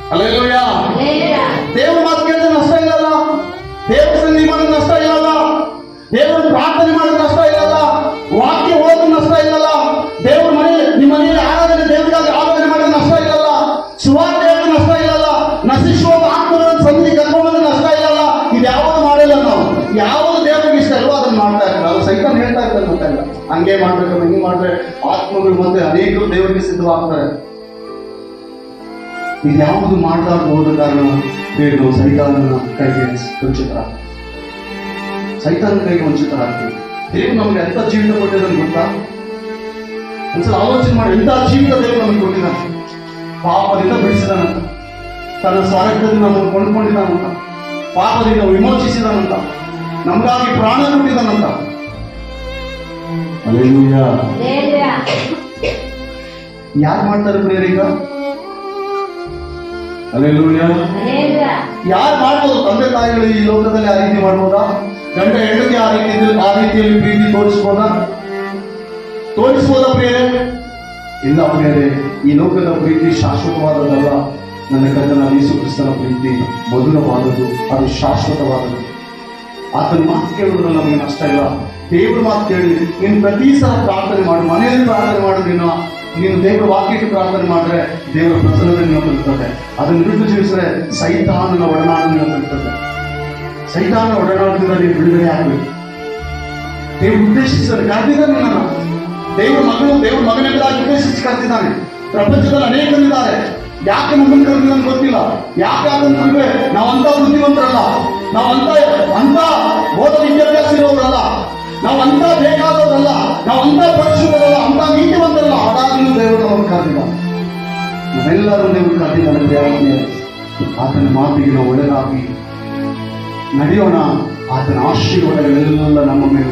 Hallelujah. ದೇವ್ರ ಮಾತು ಕೇಳಿದ್ರೆ ನಷ್ಟ ಇಲ್ಲಲ್ಲ, ದೇವ್ರ ಸನ್ನಿಧಿ ಮಾಡೋದು ನಷ್ಟ ಇಲ್ಲಲ್ಲ, ದೇವ್ರ ಪ್ರಾರ್ಥನೆ ಮಾಡೋದು ನಷ್ಟ ಇಲ್ಲಲ್ಲ, ವಾಕ್ಯ ಓದೋದು ನಷ್ಟ ಇಲ್ಲಲ್ಲ, ದೇವ್ರ ನಿಮ್ಮ ಮನೆಯಲ್ಲಿ ಆರಾಧನೆ ದೇವರಿಗಾಗಿ ಆರಾಧನೆ ಮಾಡೋದು ನಷ್ಟ ಇಲ್ಲಲ್ಲ, ಸುವಾರ್ತೆ ಹೇಳೋದು ನಷ್ಟ ಇಲ್ಲಲ್ಲ, ನಶಿಸುವ ಆತ್ಮಗಳನ್ನು ಸನ್ನಿಧಿ ಕರ್ಕೊಂಡು ನಷ್ಟ ಇಲ್ಲಲ್ಲ. ಇದು ಯಾವುದು ಮಾಡಿಲ್ಲ ನಾವು. ಯಾವುದು ದೇವರಿಗೆ ಇಷ್ಟ ಅಲ್ವೋ ಅದನ್ನ ಮಾಡ್ತಾ ಇರ್ತಾರೆ. ಅದು ಸೈತಾನ ಹೇಳ್ತಾ ಇರ್ತಾರೆ ಗೊತ್ತಿಲ್ಲ, ಹಂಗೆ ಮಾಡ್ಬೇಕು, ಹಿಂಗೆ ಮಾಡಿದ್ರೆ ಆತ್ಮಗಳು ಮತ್ತೆ ಅನೇಕರು ದೇವರಿಗೆ ಸಿದ್ಧವಾಗ್ತಾರೆ. ಇದು ಯಾವುದು ಮಾಡಲಾರ್ದ ಹೋದ ಕಾರಣ ಬೇಡ ಸೈತಾನನ ಕೈಗೆ ವಂಚಿತರಾಗ್ತೀವಿ, ಸೈತಾನನ ಕೈಗೆ ವಂಚಿತರಾಗ್ತೀವಿ. ದೇವರು ನಮಗೆ ಎಂಥ ಜೀವಿತ ಕೊಟ್ಟಿದ್ದಾನೆ ಗೊತ್ತಾ? ಒಂದ್ಸಲ ಆಲೋಚನೆ ಮಾಡಿ, ಎಂಥ ಜೀವಿತ ದೇವರು ನಮಗೆ ಕೊಟ್ಟಿದ್ದಾನೆ. ಪಾಪದಿಂದ ಬಿಡಿಸಿದಾನಂತ, ತನ್ನ ಸ್ವಾರ್ಥದಿಂದ ನಮ್ಮನ್ನು ಕೊಂಡ್ಕೊಂಡಿದ್ದಾನಂತ, ಪಾಪದಿಂದ ವಿಮೋಚಿಸಿದಾನಂತ, ನಮಗಾಗಿ ಪ್ರಾಣ ಕೊಟ್ಟಿದ್ದಾನಂತ. ಹಲ್ಲೆಲೂಯಾ. ಯಾರು ಮಾಡ್ತಾರೆ ಪ್ರೇರೀಗ? ಹಲ್ಲೆಲೂಯಾ. ಯಾರು ಮಾಡ್ಬೋದು? ತಂದೆ ತಾಯಿಗಳು ಈ ಲೋಕದಲ್ಲಿ ಆ ರೀತಿ ಮಾಡ್ಬೋದಾ? ಗಂಡ ಹೆಂಡತಿ ಆ ರೀತಿಯಲ್ಲಿ ಪ್ರೀತಿ ತೋರಿಸ್ಬೋದಾ ಪ್ರಿಯರೇ? ಇಲ್ಲ ಪ್ರಿಯರೇ, ಈ ಲೋಕದ ಪ್ರೀತಿ ಶಾಶ್ವತವಾದದಲ್ಲ. ನನ್ನ ಕರ್ತನಾದ ಯೇಸು ಕ್ರಿಸ್ತನ ಪ್ರೀತಿ ಮಧುರವಾದದ್ದು, ಅದು ಶಾಶ್ವತವಾದದ್ದು. ಆತನ ಮಾತು ಕೇಳೋದ್ರಲ್ಲಿ ನಮಗೆ ನಷ್ಟ ಇಲ್ಲ. ದೇವ್ರ ಮಾತು ಕೇಳಿ ನೀನು ಪ್ರತಿ ಸಲ ಪ್ರಾರ್ಥನೆ ಮಾಡು, ಮನೆಯಲ್ಲಿ ಪ್ರಾರ್ಥನೆ ಮಾಡು. ನೀನು ದೇವರ ವಾಕ್ಯಕ್ಕೆ ಪ್ರಾರ್ಥನೆ ಮಾಡಿದ್ರೆ ದೇವರ ಪ್ರಸನ್ನತೆ ನೀವು ತಲುಪ್ತದೆ. ಅದನ್ನು ಬಿಟ್ಟು ಜೀವಿಸಿದ್ರೆ ಸೈತಾನನ ಒಡನಾಡ ನೀವು ತಲುಪ್ತದೆ. ಸೈತಾನ ಒಡನಾಟದಿಂದ ನೀವು ಬಿಡುಗಡೆ ಆಗಬೇಕು. ದೇವರು ಉದ್ದೇಶಿಸಿದರೆ ಕರೆದಿದ್ದಾನೆ ನಾನು. ದೇವ್ರ ಮಗನೆಂಬುದಾಗಿ ಉದ್ದೇಶಿಸಿ ಕರೆದಿದ್ದಾನೆ. ಪ್ರಪಂಚದಲ್ಲಿ ಅನೇಕರಿದ್ದಾರೆ. ಯಾಕೆ ನಮ್ಮನ್ನು ಕರೆದಿದ್ದಾನೆ ಗೊತ್ತಿಲ್ಲ. ಯಾಕೆ ಅದನ್ನು ಅಂದ್ರೆ ನಾವಂತ ಬುದ್ಧಿವಂತರಲ್ಲ, ನಾವಂತ ಬೋಧ ವಿದ್ಯಾಭ್ಯಾಸ ಇರೋರಲ್ಲ, ನಾವಂತ ಬೇಕಾದವರಲ್ಲ, ನಾವಂತ ಪರಿಶುದ್ಧರಲ್ಲ, ಅಂತ ನೀತಿವಂತರಲ್ಲ. ಆದಾಗ್ಲೂ ದೇವರು ನಮ್ಮನ್ನು ಕರೆದಿಲ್ಲ. ನಾವೆಲ್ಲರೂ ದೇವರು ಕರೆದಿದ್ದಾನೆ. ಆತನ ಮಾತಿಗೆ ನಾವು ಒಳ್ಳೆದಾಗಿ ನಡೆಯೋಣ. ಆತನ ಆಶೀರ್ವಾದಗಳೆಲ್ಲ ನಮ್ಮ ಮೇಲೆ